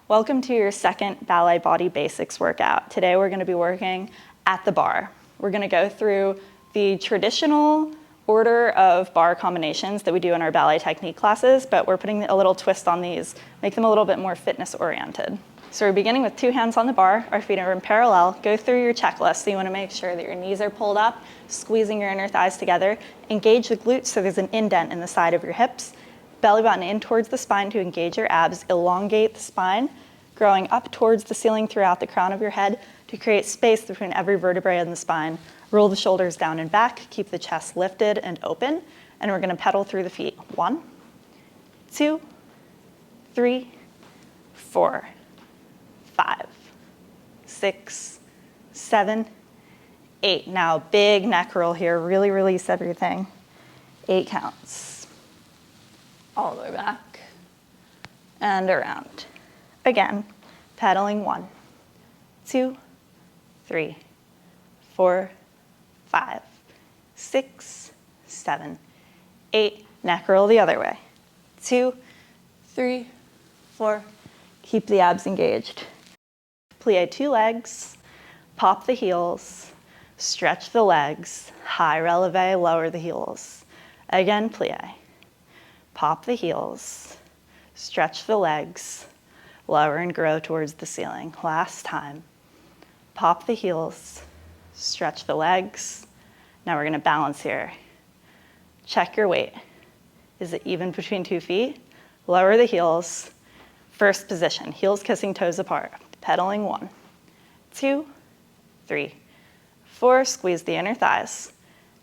Welcome to your second Ballet Body Basics workout. Today we're going to be working at the bar. We're going to go through the traditional order of bar combinations that we do in our ballet technique classes, but we're putting a little twist on these, make them a little bit more fitness oriented. So we're beginning with 2 hands on the bar, our feet are in parallel. Go through your checklist, so you want to make sure that your knees are pulled up, squeezing your inner thighs together. Engage the glutes so there's an indent in the side of your hips. Belly button in towards the spine to engage your abs. Elongate the spine, growing up towards the ceiling throughout the crown of your head to create space between every vertebrae in the spine. Roll the shoulders down and back, keep the chest lifted and open, and we're going to pedal through the feet. 1, 2, 3, 4, 5, 6, 7, 8. Now big neck roll here, really release everything. 8 counts. All the way back and around. Again, pedaling 1, 2, 3, 4, 5, 6, 7, 8. Neck roll the other way. 2, 3, 4. Keep the abs engaged. Plie 2 legs, pop the heels, stretch the legs, high relevé, lower the heels. Again, plie. Pop the heels, stretch the legs, lower and grow towards the ceiling. Last time. Pop the heels, stretch the legs. Now we're going to balance here. Check your weight. Is it even between 2 feet? Lower the heels. First position, heels kissing toes apart. Pedaling 1, 2, 3, 4. Squeeze the inner thighs.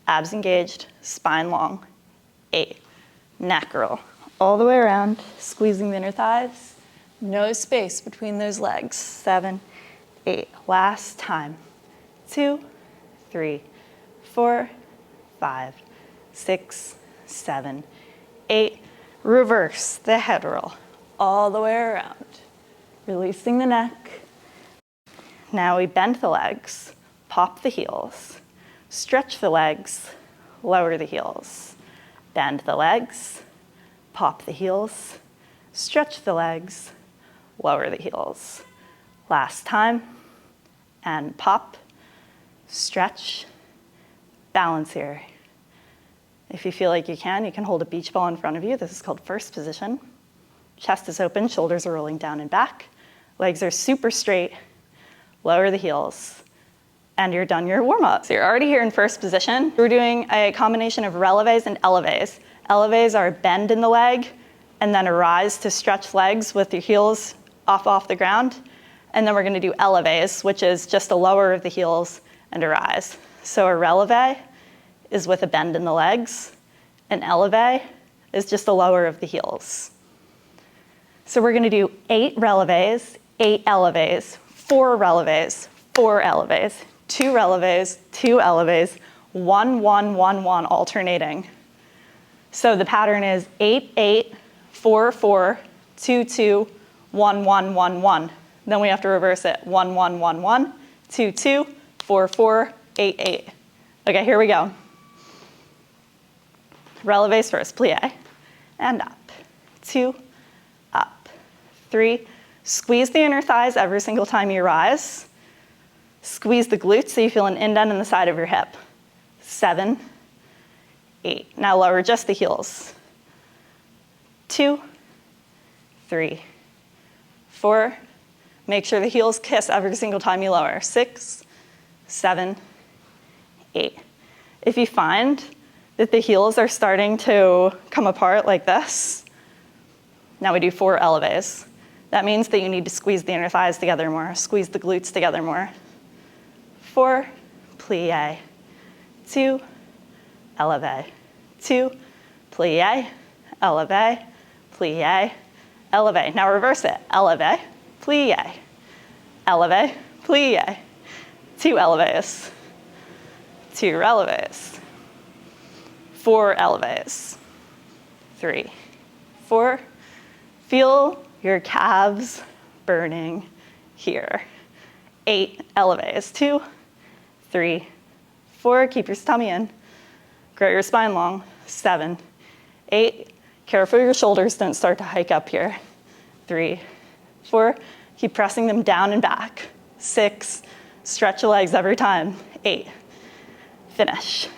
Abs engaged, spine long. 8. Neck roll all the way around, squeezing the inner thighs. No space between those legs. 7, 8. Last time. 2, 3, 4, 5, 6, 7, 8. Reverse the head roll all the way around, releasing the neck. Now we bend the legs, pop the heels, stretch the legs, lower the heels. Bend the legs, pop the heels, stretch the legs, lower the heels. Last time, and pop, stretch, balance here. If you feel like you can hold a beach ball in front of you. This is called first position. Chest is open, shoulders are rolling down and back. Legs are super straight, lower the heels. And you're done your warm-up. So you're already here in first position. We're doing a combination of relevés and élevé. Élevé are a bend in the leg, and then a rise to stretch legs with your heels off the ground. And then we're gonna do élevé, which is just a lower of the heels and a rise. So a relevé is with a bend in the legs. An élevé is just a lower of the heels. So we're gonna do 8 relevés, 8 élevé, 4 relevés, 4 élevé. 2 relevés, 2 élevé, 1, 1, 1, 1, alternating. So the pattern is 8, 8, 4, 4, 2, 2, 1, 1, 1, 1. Then we have to reverse it. 1, 1, 1, 1, 2, 2, 4, 4, 8, 8. Okay, here we go. Relevés first, plie, and up. 2, up. 3, squeeze the inner thighs every single time you rise. Squeeze the glutes so you feel an indent in the side of your hip. 7, 8. Now lower just the heels. 2, 3, 4. Make sure the heels kiss every single time you lower. 6, 7, 8. If you find that the heels are starting to come apart like this, now we do 4 élevé. That means that you need to squeeze the inner thighs together more, squeeze the glutes together more. 4, plie, 2, élevé, 2, plie, élevé, plie, élevé. Now reverse it, élevé, plie, élevé, plie. 2 élevé, 2 relevés, 4 élevé, 3, 4. Feel your calves burning here. 8 élevé, 2, 3, 4, keep your tummy in. Grow your spine long. 7, 8, careful your shoulders don't start to hike up here. 3, 4, keep pressing them down and back. 6, stretch the legs every time. 8, finish.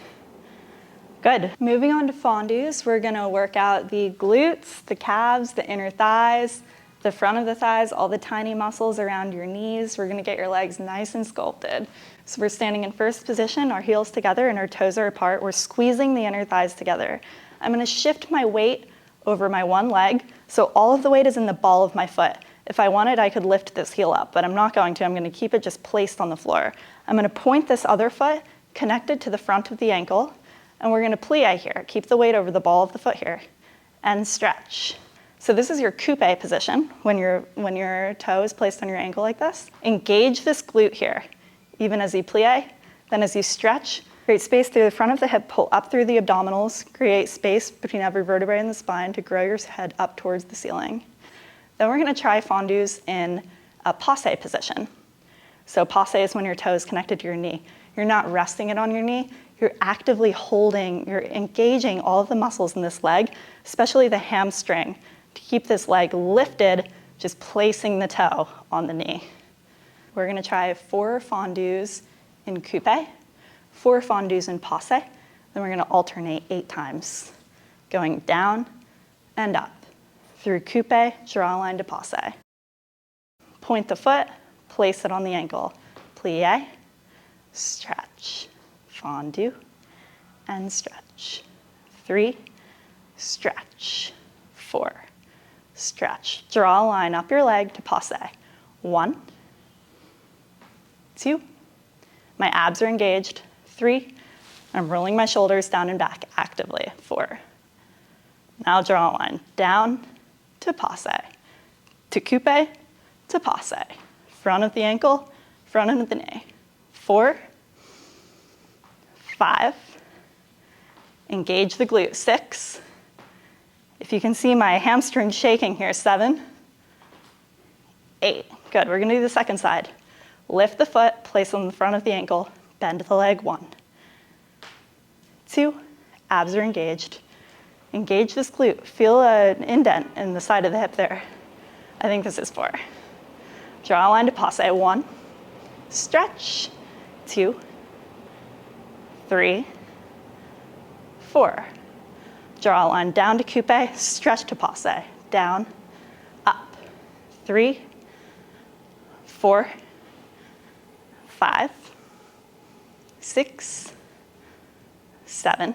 Good. Moving on to fondus, we're gonna work out the glutes, the calves, the inner thighs, the front of the thighs, all the tiny muscles around your knees. We're gonna get your legs nice and sculpted. So we're standing in first position, our heels together and our toes are apart. We're squeezing the inner thighs together. I'm gonna shift my weight over my one leg, so all of the weight is in the ball of my foot. If I wanted, I could lift this heel up, but I'm not going to. I'm gonna keep it just placed on the floor. I'm gonna point this other foot connected to the front of the ankle, and we're gonna plie here. Keep the weight over the ball of the foot here, and stretch. So this is your coupe position, when your toe is placed on your ankle like this. Engage this glute here, even as you plie. Then as you stretch, create space through the front of the hip, pull up through the abdominals, create space between every vertebrae in the spine to grow your head up towards the ceiling. Then we're gonna try fondus in a passe position. So passe is when your toe is connected to your knee. You're not resting it on your knee, you're actively holding, you're engaging all of the muscles in this leg, especially the hamstring, to keep this leg lifted, just placing the toe on the knee. We're gonna try 4 fondus in coupe, 4 fondus in passe, then we're gonna alternate 8 times, going down and up, through coupe, draw a line to passe. Point the foot, place it on the ankle, plie, stretch, fondu, and stretch. 3, stretch, 4, stretch. Draw a line up your leg to passe. 1, 2, my abs are engaged. 3, I'm rolling my shoulders down and back actively. 4, now draw a line down to passe, to coupe, to passe. Front of the ankle, front of the knee. 4, 5, engage the glute. 6, if you can see my hamstring shaking here. 7, 8, good. We're gonna do the second side. Lift the foot, place it on the front of the ankle, bend the leg. 1, 2, abs are engaged. Engage this glute. Feel an indent in the side of the hip there. I think this is 4. Draw a line to passe. 1, stretch. 2, 3, 4. Draw a line down to coupe, stretch to passe. Down, up. 3, 4, 5, 6, 7,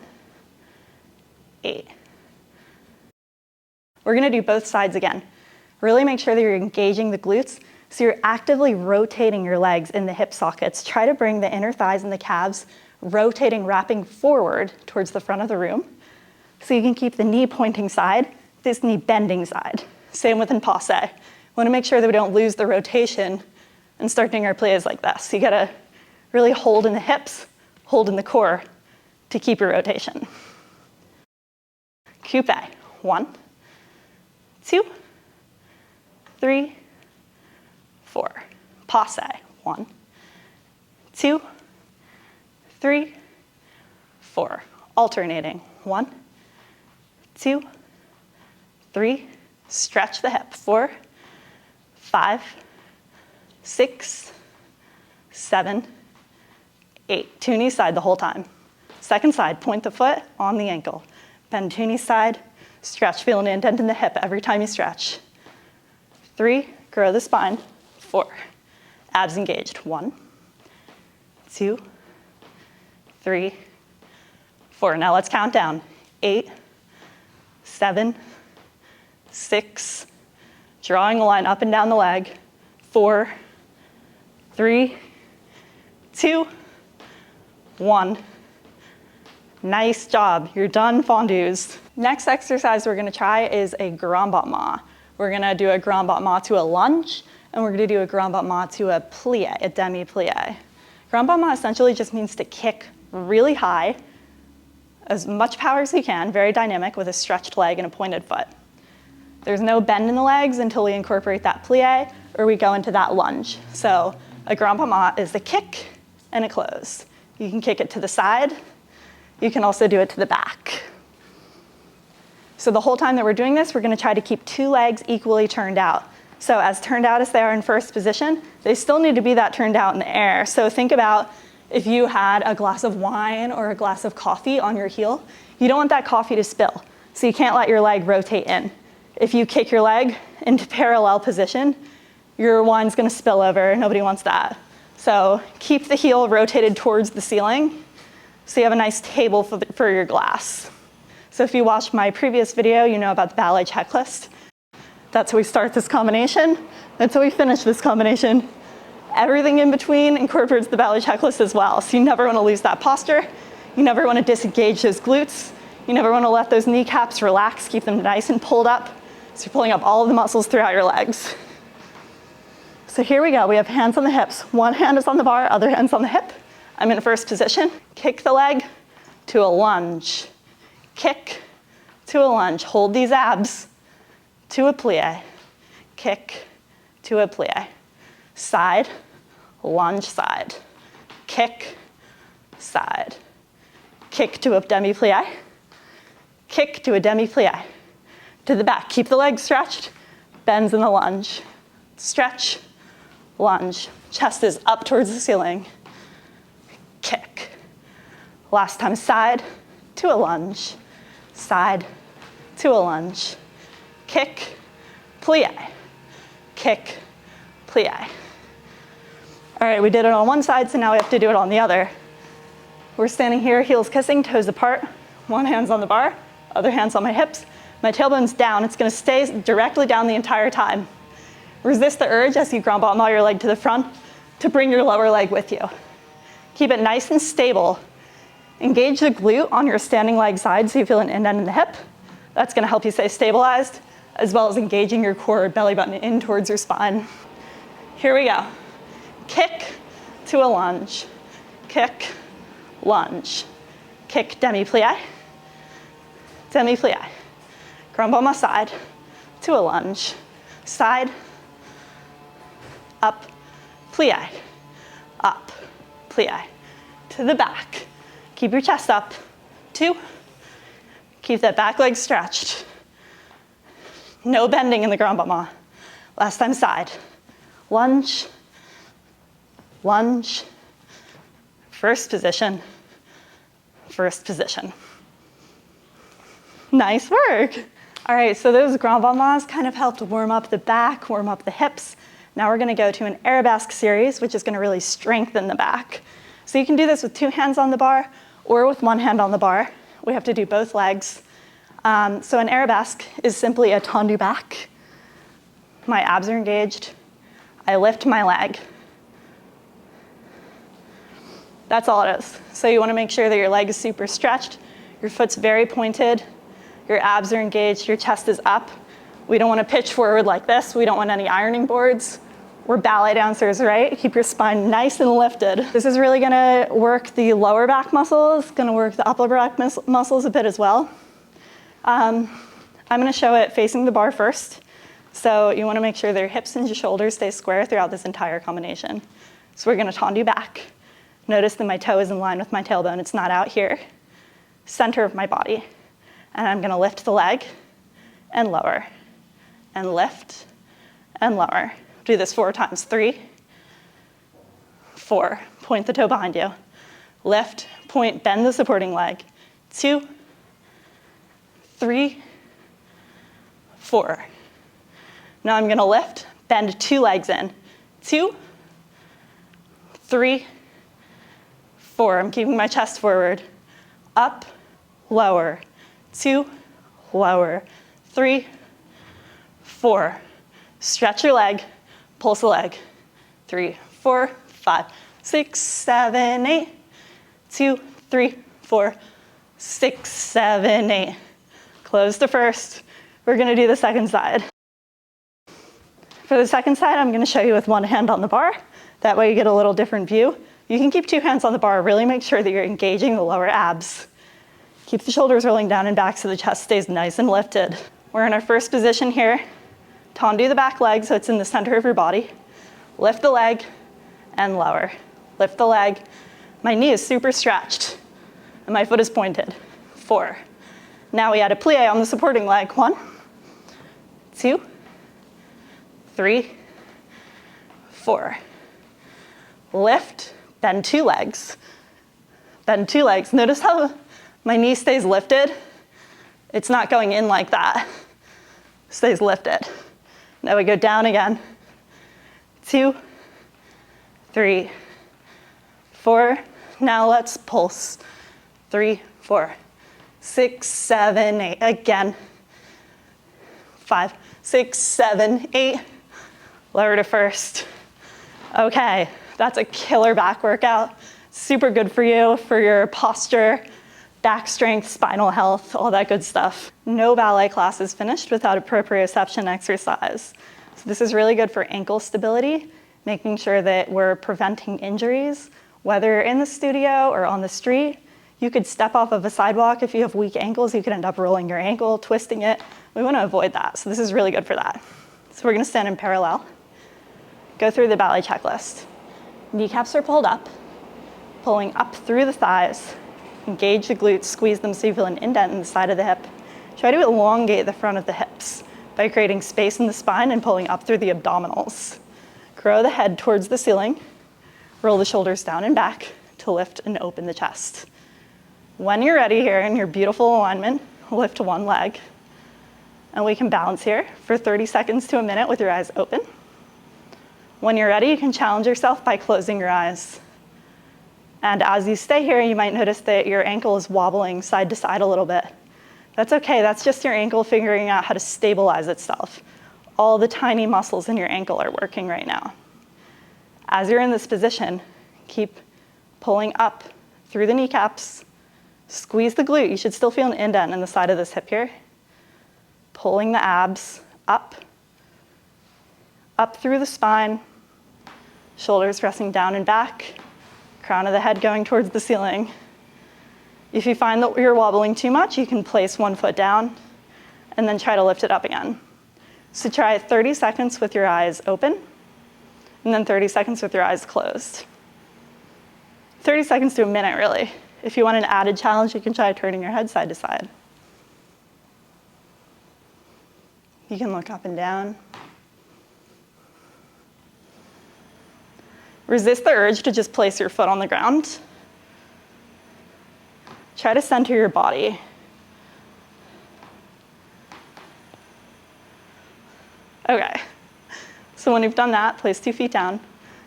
8. We're gonna do both sides again. Really make sure that you're engaging the glutes, so you're actively rotating your legs in the hip sockets. Try to bring the inner thighs and the calves rotating, wrapping forward towards the front of the room, so you can keep the knee pointing side, this knee bending side. Same with in passe. Want to make sure that we don't lose the rotation and start doing our plies like this. So you gotta really hold in the hips, hold in the core to keep your rotation. Coupe. 1, 2, 3, 4. Passe. 1, 2, 3, 4. Alternating. 1, 2, 3. Stretch the hip. 4, 5, 6, 7, 8. Two knee side the whole time. Second side, point the foot on the ankle. Bend to knee side, stretch, feel an indent in the hip every time you stretch. 3, grow the spine. 4, abs engaged. 1, 2, 3, 4. Now let's count down. 8, 7, 6, drawing a line up and down the leg. 4, 3, 2, 1. Nice job, you're done fondus. Next exercise we're gonna try is a grand battement. We're gonna do a grand battement to a lunge, and we're gonna do a grand battement to a plie, a demi-plie. Grand battement essentially just means to kick really high, as much power as you can, very dynamic with a stretched leg and a pointed foot. There's no bend in the legs until we incorporate that plie or we go into that lunge. So a grand battement is the kick and a close. You can kick it to the side. You can also do it to the back. So the whole time that we're doing this, we're gonna try to keep 2 legs equally turned out. So as turned out as they are in first position, they still need to be that turned out in the air. So think about if you had a glass of wine or a glass of coffee on your heel, you don't want that coffee to spill. So you can't let your leg rotate in. If you kick your leg into parallel position, your wine's gonna spill over. Nobody wants that. So keep the heel rotated towards the ceiling so you have a nice table for your glass. So if you watched my previous video, you know about the ballet checklist. That's how we start this combination. That's how we finish this combination. Everything in between incorporates the ballet checklist as well. So you never want to lose that posture. You never want to disengage those glutes. You never want to let those kneecaps relax, keep them nice and pulled up. So you're pulling up all of the muscles throughout your legs. So here we go. We have hands on the hips. One hand is on the bar, other hand's on the hip. I'm in first position. Kick the leg to a lunge. Kick to a lunge. Hold these abs to a plie. Kick to a plie. Side, lunge, side. Kick, side. Kick to a demi-plie. Kick to a demi-plie. To the back. Keep the legs stretched. Bends in the lunge. Stretch, lunge. Chest is up towards the ceiling. Kick. Last time, side to a lunge. Side to a lunge. Kick, plie. Kick, plie. All right, we did it on one side, so now we have to do it on the other. We're standing here, heels kissing, toes apart. One hand's on the bar, other hand's on my hips. My tailbone's down. It's gonna stay directly down the entire time. Resist the urge as you ground ball your leg to the front to bring your lower leg with you. Keep it nice and stable. Engage the glute on your standing leg side so you feel an indent in the hip. That's gonna help you stay stabilized, as well as engaging your core, belly button in towards your spine. Here we go. Kick to a lunge. Kick, lunge. Kick, demi-plie. Demi-plie. Ground ball my side to a lunge. Side, up, plie. Up, plie. To the back. Keep your chest up. 2. Keep that back leg stretched. No bending in the grand battement. Last time, side. Lunge, lunge. First position, first position. Nice work. All right, so those grand battements kind of helped warm up the back, warm up the hips. Now we're gonna go to an Arabesque series, which is gonna really strengthen the back. So you can do this with 2 hands on the bar or with 1 hand on the bar. We have to do both legs. So an Arabesque is simply a tendu back. My abs are engaged. I lift my leg. That's all it is. So you wanna make sure that your leg is super stretched, your foot's very pointed, your abs are engaged, your chest is up. We don't wanna pitch forward like this. We don't want any ironing boards. We're ballet dancers, right? Keep your spine nice and lifted. This is really gonna work the lower back muscles, gonna work the upper back muscles a bit as well. I'm gonna show it facing the bar first. So you wanna make sure that your hips and your shoulders stay square throughout this entire combination. So we're gonna tendu back. Notice that my toe is in line with my tailbone. It's not out here. Center of my body. And I'm gonna lift the leg and lower, and lift and lower. Do this 4 times. 3, 4. Point the toe behind you. Lift, point, bend the supporting leg. 2, 3, 4. Now I'm gonna lift, bend 2 legs in. 2, 3, 4. I'm keeping my chest forward. Up, lower. 2, lower. 3, 4. Stretch your leg. Pulse the leg. 3, 4, 5, 6, 7, 8. 2, 3, 4, 6, 7, 8. Close the first. We're gonna do the second side. For the second side, I'm gonna show you with 1 hand on the bar. That way you get a little different view. You can keep 2 hands on the bar. Really make sure that you're engaging the lower abs. Keep the shoulders rolling down and back so the chest stays nice and lifted. We're in our first position here. Tendu the back leg so it's in the center of your body. Lift the leg and lower. Lift the leg. My knee is super stretched and my foot is pointed. 4. Now we add a plie on the supporting leg. 1, 2, 3, 4. Lift, bend 2 legs. Bend 2 legs. Notice how my knee stays lifted? It's not going in like that. It stays lifted. Now we go down again. 2, 3, 4. Now let's pulse. 3, 4, 6, 7, 8. Again. 5, 6, 7, 8. Lower to first. Okay, that's a killer back workout. Super good for you, for your posture, back strength, spinal health, all that good stuff. No ballet class is finished without a proprioception exercise. So this is really good for ankle stability, making sure that we're preventing injuries, whether in the studio or on the street. You could step off of a sidewalk. If you have weak ankles, you could end up rolling your ankle, twisting it. We want to avoid that, so this is really good for that. So we're going to stand in parallel. Go through the ballet checklist. Kneecaps are pulled up, pulling up through the thighs. Engage the glutes, squeeze them so you feel an indent in the side of the hip. Try to elongate the front of the hips by creating space in the spine and pulling up through the abdominals. Grow the head towards the ceiling. Roll the shoulders down and back to lift and open the chest. When you're ready here in your beautiful alignment, lift one leg. And we can balance here for 30 seconds to a minute with your eyes open. When you're ready, you can challenge yourself by closing your eyes. And as you stay here, you might notice that your ankle is wobbling side to side a little bit. That's okay, that's just your ankle figuring out how to stabilize itself. All the tiny muscles in your ankle are working right now. As you're in this position, keep pulling up through the kneecaps. Squeeze the glute. You should still feel an indent in the side of this hip here. Pulling the abs up through the spine. Shoulders pressing down and back. Crown of the head going towards the ceiling. If you find that you're wobbling too much, you can place one foot down and then try to lift it up again. So try 30 seconds with your eyes open and then 30 seconds with your eyes closed. 30 seconds to a minute, really. If you want an added challenge, you can try turning your head side to side. You can look up and down. Resist the urge to just place your foot on the ground. Try to center your body. Okay, so when you've done that, place 2 feet down.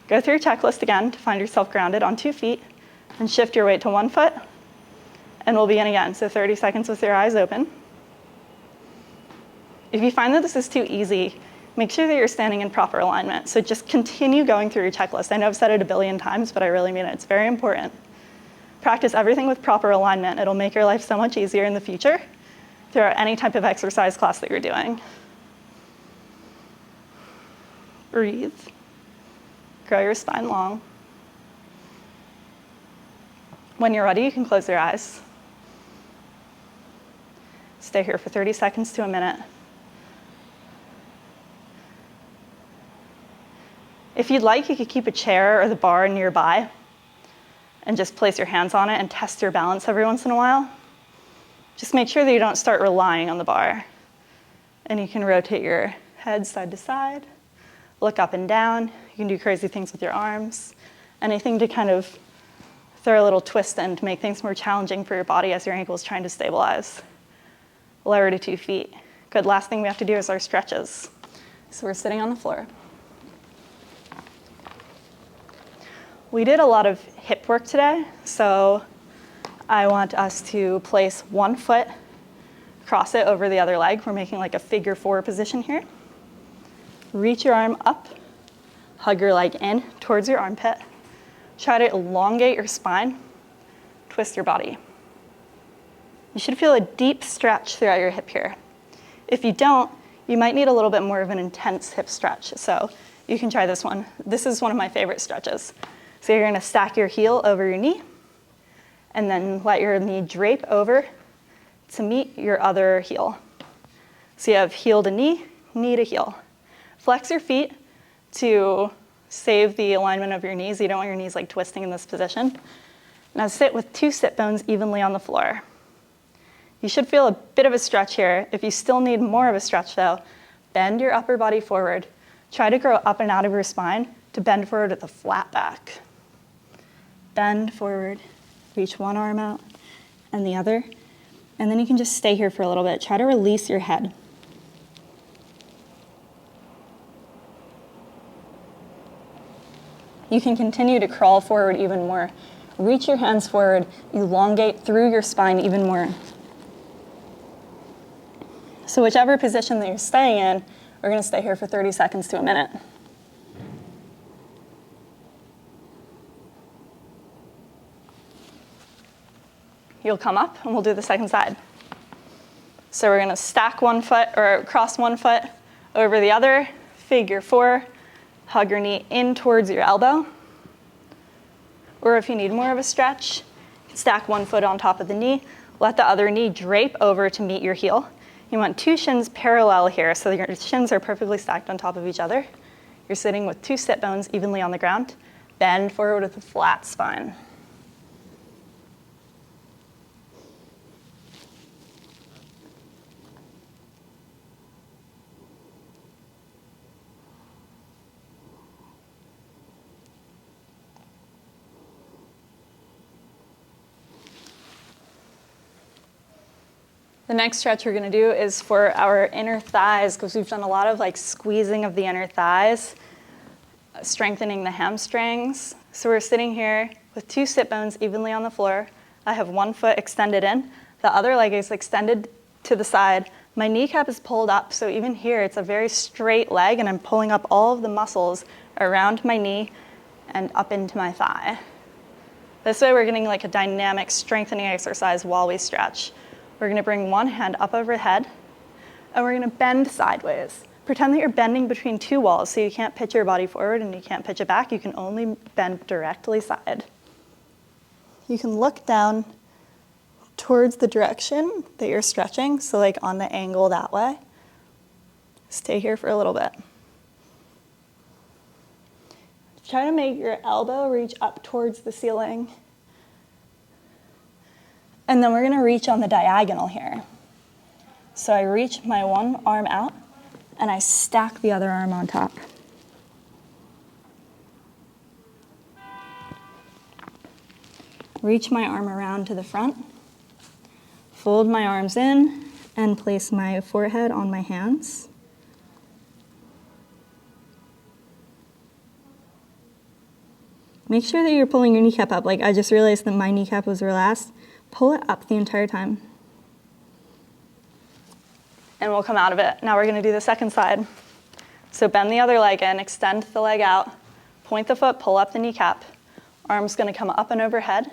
Go through your checklist again to find yourself grounded on 2 feet and shift your weight to 1 foot. And we'll begin again, so 30 seconds with your eyes open. If you find that this is too easy, make sure that you're standing in proper alignment. So just continue going through your checklist. I know I've said it a billion times, but I really mean it. It's very important. Practice everything with proper alignment. It'll make your life so much easier in the future throughout any type of exercise class that you're doing. Breathe. Grow your spine long. When you're ready, you can close your eyes. Stay here for 30 seconds to a minute. If you'd like, you could keep a chair or the bar nearby and just place your hands on it and test your balance every once in a while. Just make sure that you don't start relying on the bar. And you can rotate your head side to side, look up and down. You can do crazy things with your arms. Anything to kind of throw a little twist in to make things more challenging for your body as your ankle is trying to stabilize. Lower to 2 feet. Good, last thing we have to do is our stretches. So we're sitting on the floor. We did a lot of hip work today, so I want us to place 1 foot, cross it over the other leg. We're making like a figure 4 position here. Reach your arm up, hug your leg in towards your armpit. Try to elongate your spine, twist your body. You should feel a deep stretch throughout your hip here. If you don't, you might need a little bit more of an intense hip stretch. So you can try this one. This is one of my favorite stretches. So you're gonna stack your heel over your knee and then let your knee drape over to meet your other heel. So you have heel to knee, knee to heel. Flex your feet to save the alignment of your knees. You don't want your knees like twisting in this position. Now sit with 2 sit bones evenly on the floor. You should feel a bit of a stretch here. If you still need more of a stretch though, bend your upper body forward, Try to grow up and out of your spine to bend forward with a flat back. Bend forward, reach one arm out and the other, and then you can just stay here for a little bit. Try to release your head. You can continue to crawl forward even more. Reach your hands forward, elongate through your spine even more. So whichever position that you're staying in, we're going to stay here for 30 seconds to a minute. You'll come up and we'll do the second side. So we're going to stack one foot or cross one foot over the other, figure four, hug your knee in towards your elbow. Or if you need more of a stretch, stack one foot on top of the knee, let the other knee drape over to meet your heel. You want two shins parallel here, so your shins are perfectly stacked on top of each other. You're sitting with two sit bones evenly on the ground. Bend forward with a flat spine. The next stretch we're going to do is for our inner thighs, because we've done a lot of like squeezing of the inner thighs, strengthening the hamstrings. So we're sitting here with two sit bones evenly on the floor. I have one foot extended in, the other leg is extended to the side. My kneecap is pulled up, so even here it's a very straight leg, and I'm pulling up all of the muscles around my knee and up into my thigh. This way we're getting like a dynamic strengthening exercise while we stretch. We're going to bring one hand up overhead, and we're going to bend sideways. Pretend that you're bending between two walls, so you can't pitch your body forward and you can't pitch it back. You can only bend directly side. You can look down towards the direction that you're stretching, so like on the angle that way. Stay here for a little bit. Try to make your elbow reach up towards the ceiling. And then we're going to reach on the diagonal here. So I reach my one arm out, and I stack the other arm on top. Reach my arm around to the front, fold my arms in, and place my forehead on my hands. Make sure that you're pulling your kneecap up. Like I just realized that my kneecap was relaxed. Pull it up the entire time. And we'll come out of it. Now we're going to do the second side. So bend the other leg in, extend the leg out, point the foot, pull up the kneecap. Arm's going to come up and overhead.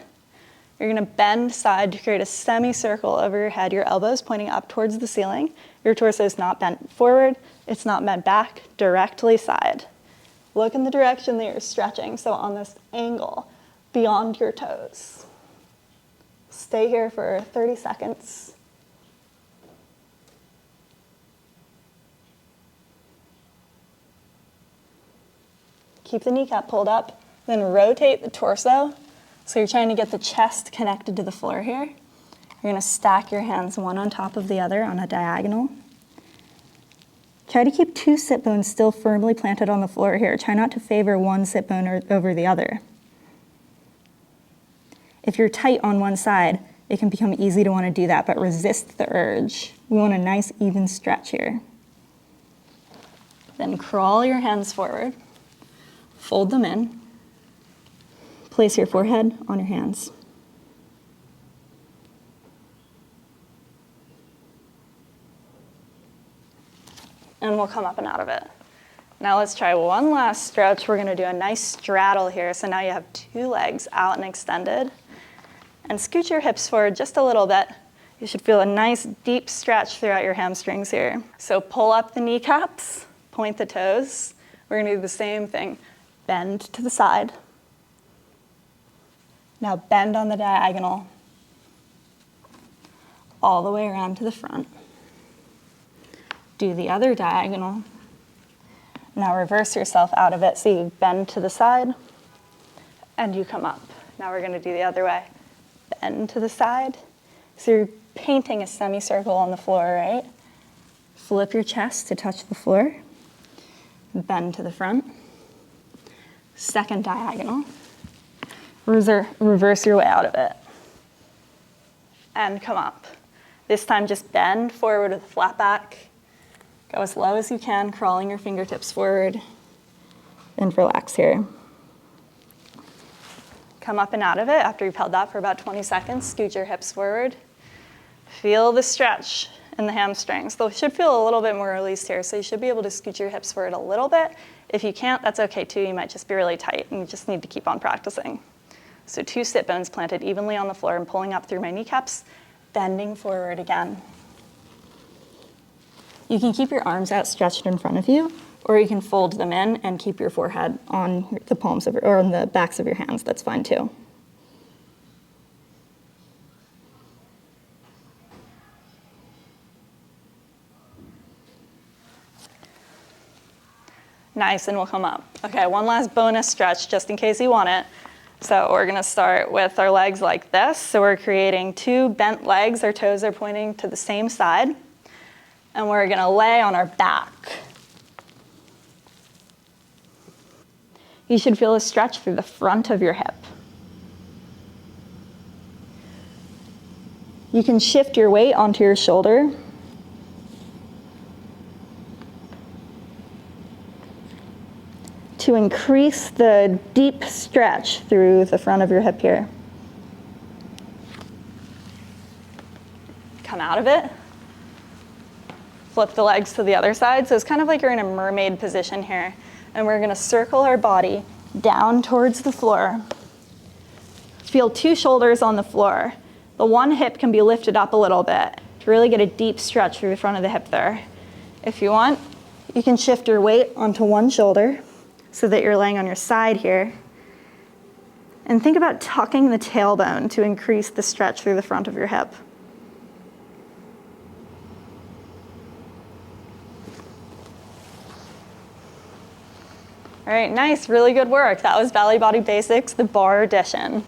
You're going to bend side to create a semicircle over your head. Your elbows pointing up towards the ceiling. Your torso is not bent forward. It's not bent back, directly side. Look in the direction that you're stretching, so on this angle, beyond your toes. Stay here for 30 seconds. Keep the kneecap pulled up, then rotate the torso. So you're trying to get the chest connected to the floor here. You're going to stack your hands one on top of the other on a diagonal. Try to keep two sit bones still firmly planted on the floor here. Try not to favor one sit bone over the other. If you're tight on one side, it can become easy to want to do that, but resist the urge. We want a nice even stretch here. Then crawl your hands forward, fold them in, place your forehead on your hands. And we'll come up and out of it. Now let's try one last stretch. We're going to do a nice straddle here. So now you have two legs out and extended. And scoot your hips forward just a little bit. You should feel a nice deep stretch throughout your hamstrings here. So pull up the kneecaps, point the toes. We're going to do the same thing. Bend to the side. Now bend on the diagonal all the way around to the front. Do the other diagonal. Now reverse yourself out of it, so you bend to the side and you come up. Now we're going to do the other way. Bend to the side. So you're painting a semicircle on the floor, right? Flip your chest to touch the floor. bend to the front. Second diagonal. Reverse your way out of it. And come up. This time just bend forward with a flat back. Go as low as you can, crawling your fingertips forward. And relax here. Come up and out of it after you've held that for about 20 seconds. Scoot your hips forward. Feel the stretch in the hamstrings. They should feel a little bit more released here, so you should be able to scoot your hips forward a little bit. If you can't, that's okay too. You might just be really tight, and you just need to keep on practicing. So 2 sit bones planted evenly on the floor and pulling up through my kneecaps, bending forward again. You can keep your arms outstretched in front of you, or you can fold them in and keep your forehead on the palms of or on the backs of your hands. That's fine too. Nice, and we'll come up. Okay, one last bonus stretch just in case you want it. So we're gonna start with our legs like this. So we're creating 2 bent legs. Our toes are pointing to the same side. And we're gonna lay on our back. You should feel a stretch through the front of your hip. You can shift your weight onto your shoulder. To increase the deep stretch through the front of your hip here. Come out of it. Flip the legs to the other side. So it's kind of like you're in a mermaid position here. And we're gonna circle our body down towards the floor. Feel 2 shoulders on the floor. The one hip can be lifted up a little bit to really get a deep stretch through the front of the hip there. If you want, you can shift your weight onto one shoulder so that you're laying on your side here. And think about tucking the tailbone to increase the stretch through the front of your hip. All right, nice, really good work. That was Ballet Body Basics, the barre edition.